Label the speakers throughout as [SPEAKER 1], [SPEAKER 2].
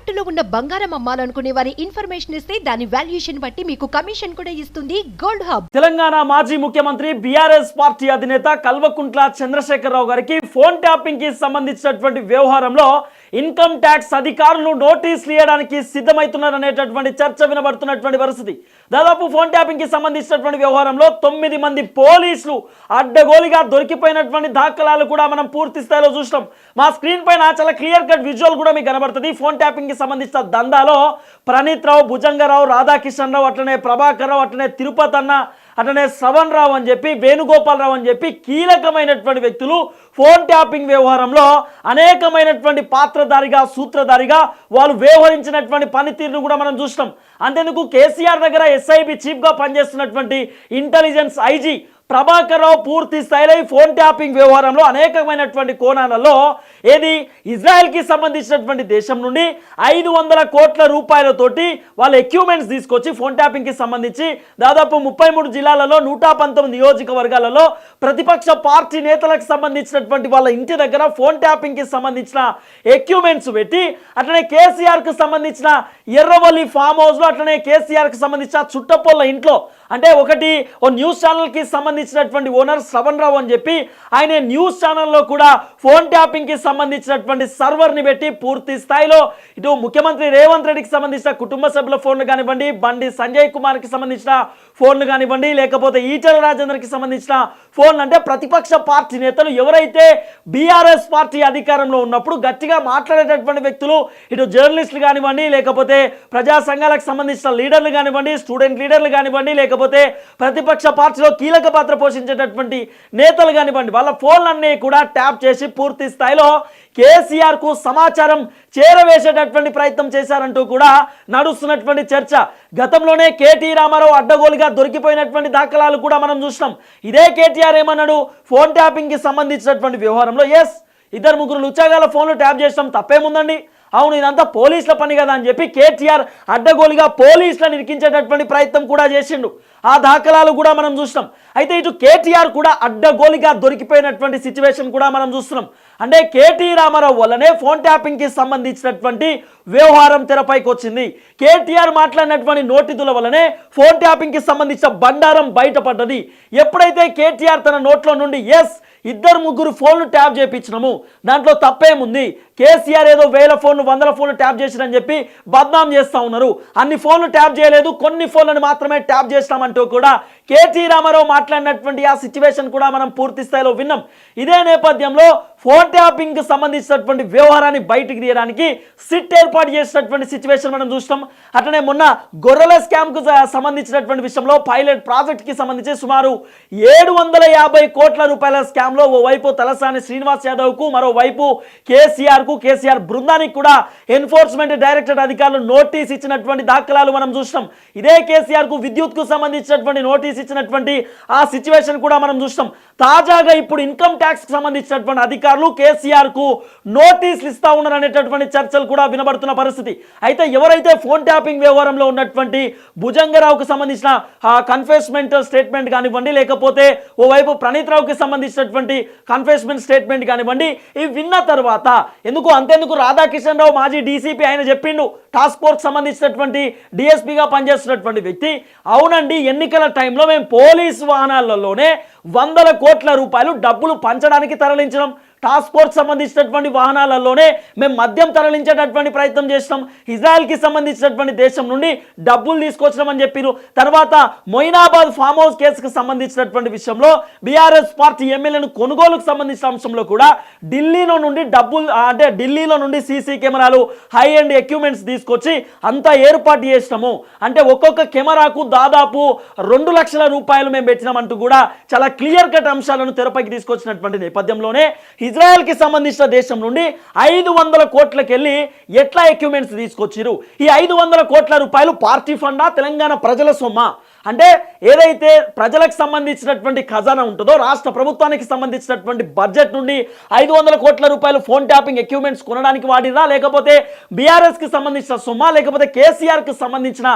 [SPEAKER 1] తాకట్టులో ఉన్న బంగారం అమ్మాలనుకునే వారి ఇన్ఫర్మేషన్ ఇస్తే దాని వాల్యుయేషన్ బట్టి మీకు కమిషన్ కూడా ఇస్తుంది గోల్డ్ హబ్.
[SPEAKER 2] తెలంగాణ మాజీ ముఖ్యమంత్రి బీఆర్ఎస్ పార్టీ అధినేత కల్వకుంట్ల చంద్రశేఖరరావు గారికి ఫోన్ ట్యాపింగ్ కి సంబంధించినటువంటి వ్యవహారంలో ఇన్కమ్ ట్యాక్స్ అధికారులు నోటీసులు ఇవ్వడానికి సిద్ధమవుతున్నారనేటటువంటి చర్చ వినబడుతున్నటువంటి పరిస్థితి. దాదాపు ఫోన్ ట్యాపింగ్ కి సంబంధించినటువంటి వ్యవహారంలో 9 మంది పోలీసులు అడ్డగోలుగా దొరికిపోయినటువంటి దాఖలాలు కూడా మనం పూర్తి స్థాయిలో చూస్తాం. మా స్క్రీన్ పైన చాలా క్లియర్ కట్ విజువల్ కూడా మీకు కనబడుతుంది. ఫోన్ ట్యాపింగ్ కి సంబంధించిన దందాలో ప్రణీత్ రావు, భుజంగరావు, రాధాకిషన్ రావు, అట్లనే ప్రభాకర్ రావు, అట్లనే తిరుపతి అన్న, అట్లనే శ్రవణ్ రావు అని చెప్పి, వేణుగోపాల్ రావు అని చెప్పి కీలకమైనటువంటి వ్యక్తులు ఫోన్ ట్యాపింగ్ వ్యవహారంలో అనేకమైనటువంటి పాత్రధారిగా, సూత్రధారిగా వాళ్ళు వ్యవహరించినటువంటి పనితీరును కూడా మనం చూస్తాం. అంతేందుకు కేసీఆర్ దగ్గర ఎస్ఐబి చీఫ్గా పనిచేస్తున్నటువంటి ఇంటెలిజెన్స్ ఐజీ ప్రభాకర్ రావు పూర్తి స్థాయిలో ఫోన్ ట్యాపింగ్ వ్యవహారంలో అనేకమైనటువంటి కోణాలలో ఏది ఇజ్రాయెల్కి సంబంధించినటువంటి దేశం నుండి 500 కోట్ల రూపాయలతోటి వాళ్ళ ఎక్విప్మెంట్స్ తీసుకొచ్చి ఫోన్ ట్యాపింగ్కి సంబంధించి దాదాపు 33 జిల్లాలలో 119 నియోజకవర్గాలలో ప్రతిపక్ష పార్టీ నేతలకు సంబంధించినటువంటి వాళ్ళ ఇంటి దగ్గర ఫోన్ ట్యాపింగ్కి సంబంధించిన ఎక్విప్మెంట్స్ పెట్టి అట్లనే కేసీఆర్కి సంబంధించిన ఎర్రవల్లి ఫామ్ హౌస్లో అట్లనే కేసీఆర్కి సంబంధించిన చుట్టపొల్ల ఇంట్లో అంటే ఒకటి ఓ న్యూస్ ఛానల్కి సంబంధించినటువంటి ఓనర్ శ్రవణ్ రావు అని చెప్పి ఆయన న్యూస్ ఛానల్లో కూడా ఫోన్ ట్యాపింగ్కి సంబంధించినటువంటి సర్వర్ని పెట్టి పూర్తి స్థాయిలో ఇటు ముఖ్యమంత్రి రేవంత్ రెడ్డికి సంబంధించిన కుటుంబ సభ్యుల ఫోన్లు కానివ్వండి, బండి సంజయ్ కుమార్కి సంబంధించిన ఫోన్లు కానివ్వండి, లేకపోతే ఈటెల రాజేందర్కి సంబంధించిన ఫోన్లు, అంటే ప్రతిపక్ష పార్టీ నేతలు ఎవరైతే బీఆర్ఎస్ పార్టీ అధికారంలో ఉన్నప్పుడు గట్టిగా మాట్లాడేటటువంటి వ్యక్తులు, ఇటు జర్నలిస్టులు కానివ్వండి, లేకపోతే ప్రజా సంఘాలకు సంబంధించిన లీడర్లు కానివ్వండి, స్టూడెంట్ లీడర్లు కానివ్వండి, లేకపోతే ప్రతిపక్ష పార్టీలో కీలక పాత్ర పోషించేటటువంటి నేతలు కానివ్వండి, వాళ్ళ ఫోన్లన్నీ కూడా ట్యాప్ చేసి పూర్తి స్థాయిలో కేసీఆర్ కు సమాచారం చేరవేసేటటువంటి ప్రయత్నం చేశారంటూ కూడా నడుస్తున్నటువంటి చర్చ. గతంలోనే కేటీ రామారావు అడ్డగోలుగా దొరికిపోయినటువంటి దాఖలాలు కూడా మనం చూసినాం. ఇదే కేటీఆర్ ఏమన్నాడు, ఫోన్ ట్యాపింగ్ కి సంబంధించినటువంటి వ్యవహారంలో ఎస్ 2-3 లుచ్చాగాల ఫోన్లు ట్యాప్ చేసినాం, తప్పేముందండి, అవును ఇదంతా పోలీసుల పని కదా అని చెప్పి కేటీఆర్ అడ్డగోలుగా పోలీసులను ఇరికించేటటువంటి ప్రయత్నం కూడా చేసిండు. ఆ దాఖలాలు కూడా మనం చూస్తున్నాం. అయితే ఇటు కేటీఆర్ కూడా అడ్డగోలుగా దొరికిపోయినటువంటి సిచ్యువేషన్ కూడా మనం చూస్తున్నాం. అంటే కేటీ రామారావు వల్లనే ఫోన్ ట్యాపింగ్కి సంబంధించినటువంటి వ్యవహారం తెరపైకి వచ్చింది. కేటీఆర్ మాట్లాడినటువంటి నోటితుల వల్లనే ఫోన్ ట్యాపింగ్కి సంబంధించిన బండారం బయటపడ్డది. ఎప్పుడైతే కేటీఆర్ తన నోట్లో నుండి ఎస్ 2-3 ఫోన్లు ట్యాప్ చేయించినాము, దాంట్లో తప్పేముంది, కేసీఆర్ ఏదో 1000 ఫోన్లు 100 ఫోన్లు ట్యాప్ చేసిరని చెప్పి బద్నాం చేస్తూ ఉన్నారు, అన్ని ఫోన్లు ట్యాప్ చేయలేదు, కొన్ని ఫోన్లను మాత్రమే ట్యాప్ చేసినామంటూ కూడా కేటీ రామారావు మాట్లాడినటువంటి ఆ సిచ్యువేషన్ కూడా మనం పూర్తి స్థాయిలో విన్నాం. ఇదే నేపథ్యంలో ఫోన్ ట్యాపింగ్ కి సంబంధించినటువంటి వ్యవహారాన్ని బయటికి తీయడానికి సిట్ ఏర్పాటు చేసినటువంటి సిచ్యువేషన్ మనం చూస్తాం. అట్లనే మొన్న గొర్రెల స్కామ్ కు సంబంధించినటువంటి విషయంలో పైలట్ ప్రాజెక్ట్ కి సంబంధించి సుమారు 750 కోట్ల రూపాయల స్కామ్ లో ఓవైపు తలసాని శ్రీనివాస్ యాదవ్ కు, మరోవైపు కేసీఆర్ బృందానికి కూడా ఎన్ఫోర్స్మెంట్ డైరెక్టరేట్ అధికారులు నోటీస్ ఇచ్చినటువంటి దాఖలాలు మనం చూస్తాం. ఇదే కేసీఆర్ కు విద్యుత్ కు సంబంధించినటువంటి నోటీస్ ఇచ్చినటువంటి ఆ సిచ్యువేషన్ కూడా మనం చూస్తాం. తాజాగా ఇప్పుడు ఇన్కమ్ ట్యాక్స్ కి సంబంధించినటువంటి అధికారులు కేసీఆర్ కు నోటీసులు ఇస్తా ఉన్నారు అనేటటువంటి చర్చలు కూడా వినబడుతున్న పరిస్థితి. అయితే ఎవరైతే ఫోన్ ట్యాపింగ్ వ్యవహారంలో ఉన్నటువంటి భుజంగరావుకు సంబంధించిన కన్ఫెస్మెంట్ స్టేట్మెంట్ కానివ్వండి, లేకపోతే ఓవైపు ప్రణీత్ రావుకి సంబంధించినటువంటి కన్ఫెస్మెంట్ స్టేట్మెంట్ కానివ్వండి, ఇవి విన్న తర్వాత అంతేందుకు రాధాకిషన్ రావు మాజీ డీసీపీ ఆయన చెప్పిండు, టాస్క్ ఫోర్స్ సంబంధించినటువంటి డిఎస్పీగా పనిచేస్తున్నటువంటి వ్యక్తి, అవునండి ఎన్నికల టైంలో మేము పోలీసు వాహనాలలోనే 100 కోట్ల రూపాయలు డబ్బులు పంచడానికి తరలించడం, టాస్క్ ఫోర్స్ సంబంధించినటువంటి వాహనాలలోనే మేము మద్యం తరలించేటటువంటి ప్రయత్నం చేసినాం, ఇజ్రాయెల్కి సంబంధించినటువంటి దేశం నుండి డబ్బులు తీసుకొచ్చినామని చెప్పారు. తర్వాత మొయినాబాద్ ఫామ్ హౌస్ కేసుకు సంబంధించినటువంటి విషయంలో బీఆర్ఎస్ పార్టీ ఎమ్మెల్యేను కొనుగోలుకు సంబంధించిన అంశంలో కూడా ఢిల్లీలో నుండి డబ్బులు, అంటే ఢిల్లీలో నుండి సీసీ కెమెరాలు, హై అండ్ ఎక్విప్మెంట్స్ తీసుకొచ్చి అంతా ఏర్పాటు చేసినాము, అంటే ఒక్కొక్క కెమెరాకు దాదాపు 2 లక్షల రూపాయలు మేము పెట్టినామంటూ కూడా చాలా క్లియర్ కట్ అంశాలను తెరపైకి తీసుకొచ్చినటువంటి నేపథ్యంలోనే ఇజ్రాయెల్కి సంబంధించిన దేశం నుండి 500 కోట్లకి వెళ్ళి ఎట్లా ఎక్విప్మెంట్స్ తీసుకొచ్చిరు, ఈ 500 కోట్ల రూపాయలు పార్టీ ఫండా, తెలంగాణ ప్రజల సొమ్మ అంటే ఏదైతే ప్రజలకు సంబంధించినటువంటి ఖజానా ఉంటుందో, రాష్ట్ర ప్రభుత్వానికి సంబంధించినటువంటి బడ్జెట్ నుండి 500 కోట్ల రూపాయలు ఫోన్ ట్యాపింగ్ ఎక్విప్మెంట్స్ కొనడానికి వాడిరా, లేకపోతే బీఆర్ఎస్కి సంబంధించిన సొమ్మ, లేకపోతే కేసీఆర్కి సంబంధించిన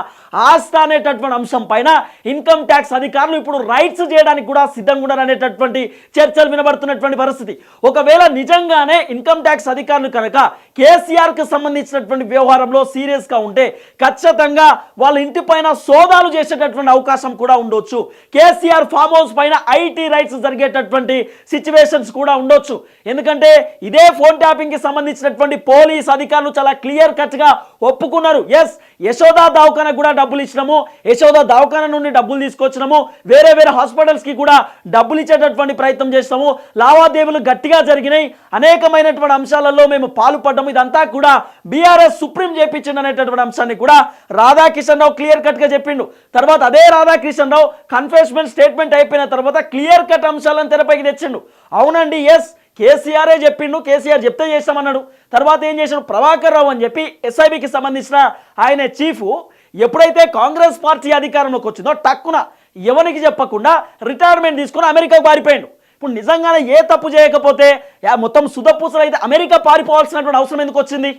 [SPEAKER 2] ఆస్తి అనేటటువంటి అంశం పైన ఇన్కమ్ ట్యాక్స్ అధికారులు ఇప్పుడు రైట్స్ చేయడానికి కూడా సిద్ధంగా ఉన్నారు అనేటటువంటి చర్చలు వినబడుతున్నటువంటి పరిస్థితి. ఒకవేళ నిజంగానే ఇన్కమ్ ట్యాక్స్ అధికారులు కనుక కేసీఆర్కి సంబంధించినటువంటి వ్యవహారంలో సీరియస్గా ఉంటే ఖచ్చితంగా వాళ్ళ ఇంటి పైన సోదాలు చేసేటటువంటి అవకాశం కూడా ఉండొచ్చు. కేసీఆర్ ఫామ్ హౌస్ పైన ఐటీ రైట్స్ జరిగేటటువంటి సిచ్యువేషన్స్ కూడా ఉండొచ్చు. ఎందుకంటే ఇదే ఫోన్ ట్యాపింగ్ కి సంబంధించినటువంటి పోలీస్ అధికారులు చాలా క్లియర్ కట్ గా ఒప్పుకున్నారు. ఎస్, యశోదా దవాఖాన కూడా డబ్బులు ఇచ్చినాము, యశోదా దవాఖాన నుండి డబ్బులు తీసుకొచ్చినాము, వేరే వేరే హాస్పిటల్స్ కి కూడా డబ్బులు ఇచ్చేటటువంటి ప్రయత్నం చేస్తాము, లావాదేవీలు గట్టిగా జరిగినాయి, అనేకమైనటువంటి అంశాలలో మేము పాల్పడ్డాము, ఇదంతా కూడా బీఆర్ఎస్ సుప్రీం చేపించింది అనేటటువంటి అంశాన్ని కూడా రాధాకిషన్ రావు క్లియర్ కట్ గా చెప్పిండు. తర్వాత అదే రాధాకిషన్ రావు కన్ఫెస్మెంట్ స్టేట్మెంట్ అయిపోయిన తర్వాత క్లియర్ కట్ అంశాలను తెరపైకి తెచ్చిండు. అవునండి, ఎస్, కేసీఆరే చెప్పిండు, కేసీఆర్ చెప్తే చేస్తామన్నాడు. తర్వాత ఏం చేశాడు, ప్రభాకర్ రావు అని చెప్పి ఎస్ఐబికి సంబంధించిన ఆయన చీఫ్ ఎప్పుడైతే కాంగ్రెస్ పార్టీ అధికారంలోకి వచ్చిందో టక్కున ఎవరికి చెప్పకుండా రిటైర్మెంట్ తీసుకుని అమెరికాకు పారిపోయాడు. ఇప్పుడు నిజంగానే ఏ తప్పు చేయకపోతే మొత్తం సుధపూసలు అయితే అమెరికా పారిపోవాల్సినటువంటి అవసరం ఎందుకు వచ్చింది,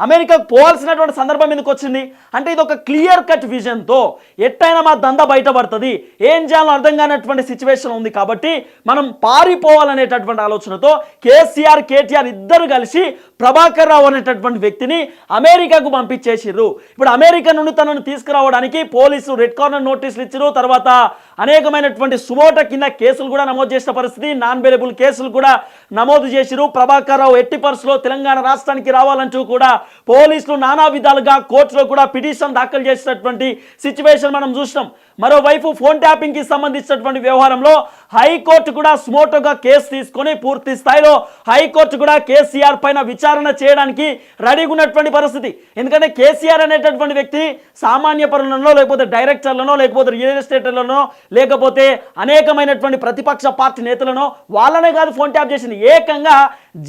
[SPEAKER 2] అమెరికాకు పోవాల్సినటువంటి సందర్భం ఎందుకు వచ్చింది అంటే ఇది ఒక క్లియర్ కట్ విజన్తో ఎట్టయినా మా దందా బయటపడుతుంది, ఏం చేయాలో అర్థం కానటువంటి సిచ్యువేషన్ ఉంది. కాబట్టి మనం పారిపోవాలనేటటువంటి ఆలోచనతో కేసీఆర్ కేటీఆర్ ఇద్దరు కలిసి ప్రభాకర్ రావు అనేటటువంటి వ్యక్తిని అమెరికాకు పంపించేసిర్రు. ఇప్పుడు అమెరికా నుండి తనను తీసుకురావడానికి పోలీసులు రెడ్ కార్నర్ నోటీసులు ఇచ్చారు. తర్వాత అనేకమైనటువంటి సుమోటో కింద కేసులు కూడా నమోదు చేసిన పరిస్థితి, నాన్ బెయిలబుల్ కేసులు కూడా నమోదు చేసిరు. ప్రభాకర్ రావు ఎట్టి పరిస్థితుల్లో తెలంగాణ రాష్ట్రానికి రావాలంటూ కూడా పోలీసులు నానా విధాలుగా కోర్టులో కూడా పిటిషన్ దాఖలు చేసినటువంటి సిచ్యువేషన్ మనం చూసినాం. మరోవైపు ఫోన్ ట్యాపింగ్ కి సంబంధించినటువంటి వ్యవహారంలో హైకోర్టు కూడా సుమోటోగా కేసు తీసుకొని పూర్తి స్థాయిలో హైకోర్టు కూడా కేసీఆర్ పైన విచారణ చేయడానికి రెడీగా ఉన్నటువంటి పరిస్థితి. ఎందుకంటే కేసీఆర్ అనేటటువంటి వ్యక్తి సామాన్య పరులలో, లేకపోతే డైరెక్టర్లను, లేకపోతే రియల్ ఎస్టేట్లను, లేకపోతే అనేకమైనటువంటి ప్రతిపక్ష పార్టీ నేతలను వాళ్ళనే కాదు ఫోన్ ట్యాప్ చేసింది, ఏకంగా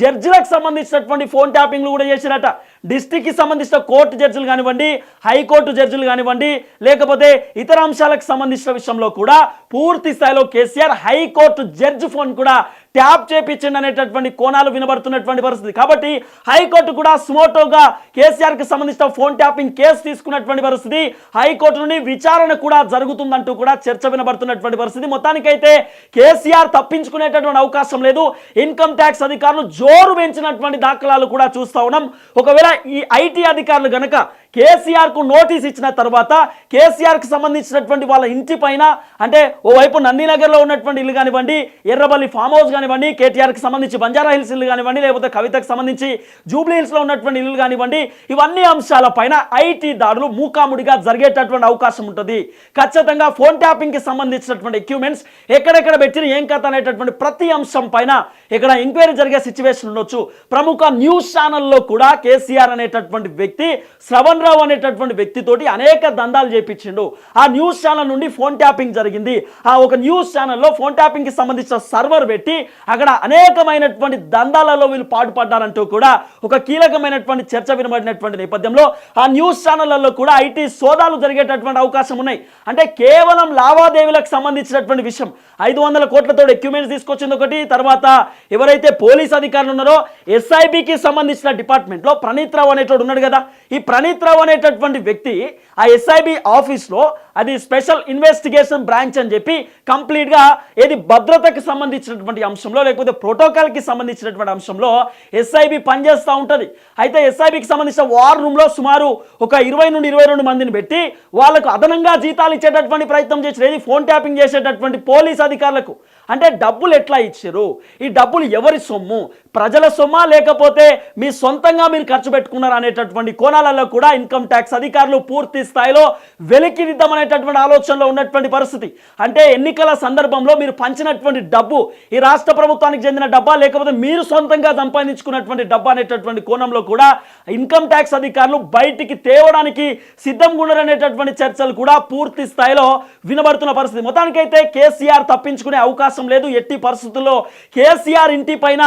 [SPEAKER 2] జడ్జిలకు సంబంధించినటువంటి ఫోన్ ట్యాపింగ్లు కూడా చేసిరట. డిస్ట్రిక్ట్కి సంబంధించిన కోర్టు జడ్జిలు కానివ్వండి, హైకోర్టు జడ్జిలు కానివ్వండి, లేకపోతే ఇతర అంశాలకు సంబంధించిన విషయంలో కూడా పూర్తి స్థాయిలో కేసీఆర్ హైకోర్టు జడ్జి ఫోన్ కూడా ట్యాప్ చేపించండి అనేటటువంటి కోణాలు వినబడుతున్నటువంటి పరిస్థితి. కాబట్టి హైకోర్టు కూడా సుమోటోగా కేసీఆర్కి సంబంధించిన ఫోన్ ట్యాపింగ్ కేసు తీసుకున్నటువంటి పరిస్థితి, హైకోర్టు నుండి విచారణ కూడా జరుగుతుందంటూ కూడా చర్చ వినబడుతున్నటువంటి పరిస్థితి. మొత్తానికైతే కేసీఆర్ తప్పించుకునేటటువంటి అవకాశం లేదు. ఇన్కమ్ ట్యాక్స్ అధికారులు జోరు పెంచినటువంటి దాఖలాలు కూడా చూస్తూ ఉన్నాం. ఒకవేళ ఈ ఐటీ అధికారులు గనక కేసీఆర్ కు నోటీస్ ఇచ్చిన తర్వాత కేసీఆర్ కి సంబంధించినటువంటి వాళ్ళ ఇంటి పైన, అంటే ఓవైపు నందినగర్ లో ఉన్నటువంటి ఇల్లు కానివ్వండి, ఎర్రబల్లి ఫామ్ హౌస్ కానివ్వండి, కేటీఆర్ కి సంబంధించి బంజారా హిల్స్ ఇల్లు కానివ్వండి, లేకపోతే కవితకు సంబంధించి జూబ్లీ హిల్స్ లో ఉన్నటువంటి ఇల్లు కానివ్వండి, ఇవన్నీ అంశాల పైన ఐటీ దాడులు మూకాముడిగా జరిగేటటువంటి అవకాశం ఉంటుంది. ఖచ్చితంగా ఫోన్ ట్యాపింగ్ కి సంబంధించినటువంటి ఎక్విప్మెంట్స్ ఎక్కడెక్కడ పెట్టిన ఏం కథ అనేటటువంటి ప్రతి అంశం పైన ఇక్కడ ఎంక్వైరీ జరిగే సిచ్యువేషన్ ఉండొచ్చు. ప్రముఖ న్యూస్ ఛానల్లో కూడా కేసీఆర్ అనేటటువంటి వ్యక్తి శ్రవణ్ రావు అనేటటువంటి వ్యక్తితోటి అనేక దందాలు చేపించిండు. ఆ న్యూస్ ఛానల్ నుండి ఫోన్ ట్యాపింగ్ జరిగింది. ఆ ఒక న్యూస్ ఛానల్లో ఫోన్ ట్యాపింగ్ కి సంబంధించిన సర్వర్ పెట్టి అక్కడ అనేకమైనటువంటి దందాలలో వీళ్ళు పాటుపడ్డారంటూ కూడా ఒక కీలకమైనటువంటి చర్చ వినబడినటువంటి నేపథ్యంలో ఆ న్యూస్ ఛానళ్లలో కూడా ఐటీ సోదాలు జరిగేటటువంటి అవకాశం ఉన్నాయి. అంటే కేవలం లావాదేవీలకు సంబంధించినటువంటి విషయం 500 కోట్లతో ఎక్విప్మెంట్స్ తీసుకొచ్చింది ఒకటి. తర్వాత ఎవరైతే పోలీస్ అధికారులు ఉన్నారో ఎస్ఐబికి సంబంధించిన డిపార్ట్మెంట్ లో ప్రణీత్ రావు అనేటోడు ఉన్నాడు కదా, ఈ ప్రణీత్ రావు అనేటటువంటి వ్యక్తి ఆ ఎస్ఐబి ఆఫీస్లో అది స్పెషల్ ఇన్వెస్టిగేషన్ బ్రాంచ్ అని చెప్పి కంప్లీట్గా ఏది భద్రతకు సంబంధించినటువంటి అంశంలో, లేకపోతే ప్రోటోకాల్కి సంబంధించినటువంటి అంశంలో ఎస్ఐబి పనిచేస్తూ ఉంటుంది. అయితే ఎస్ఐబికి సంబంధించిన వార్ రూమ్లో సుమారు ఒక 20 నుండి 22 మందిని పెట్టి వాళ్ళకు అదనంగా జీతాలు ఇచ్చేటటువంటి ప్రయత్నం చేశారు. ఏది ఫోన్ ట్యాపింగ్ చేసేటటువంటి పోలీస్ అధికారులకు. అంటే డబ్బులు ఎట్లా ఇచ్చారు, ఈ డబ్బులు ఎవరి సొమ్ము, ప్రజల సొమ్మా లేకపోతే మీ సొంతంగా మీరు ఖర్చు పెట్టుకున్నారు అనేటటువంటి కోణాలలో కూడా ఇన్కమ్ ట్యాక్స్ అధికారులు పూర్తి స్థాయిలో వెలికిదిద్దామనేటటువంటి ఆలోచనలో ఉన్నటువంటి పరిస్థితి. అంటే ఎన్నికల సందర్భంలో మీరు పంచినటువంటి డబ్బు ఈ రాష్ట్ర ప్రభుత్వానికి చెందిన డబ్బా, లేకపోతే మీరు సొంతంగా సంపాదించుకున్నటువంటి డబ్బా అనేటటువంటి కోణంలో కూడా ఇన్కమ్ ట్యాక్స్ అధికారులు బయటికి తేవడానికి సిద్ధంగా ఉన్నారనేటటువంటి చర్చలు కూడా పూర్తి స్థాయిలో వినబడుతున్న పరిస్థితి. మొత్తానికైతే కేసీఆర్ తప్పించుకునే అవకాశం లేదు. ఎట్టి పరిస్థితుల్లో కేసీఆర్ ఇంటి పైన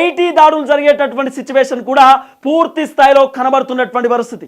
[SPEAKER 2] ఐటీ దాడులు జరిగేటటువంటి సిచ్యువేషన్ కూడా పూర్తి స్థాయిలో కనబడుతున్నటువంటి పరిస్థితి.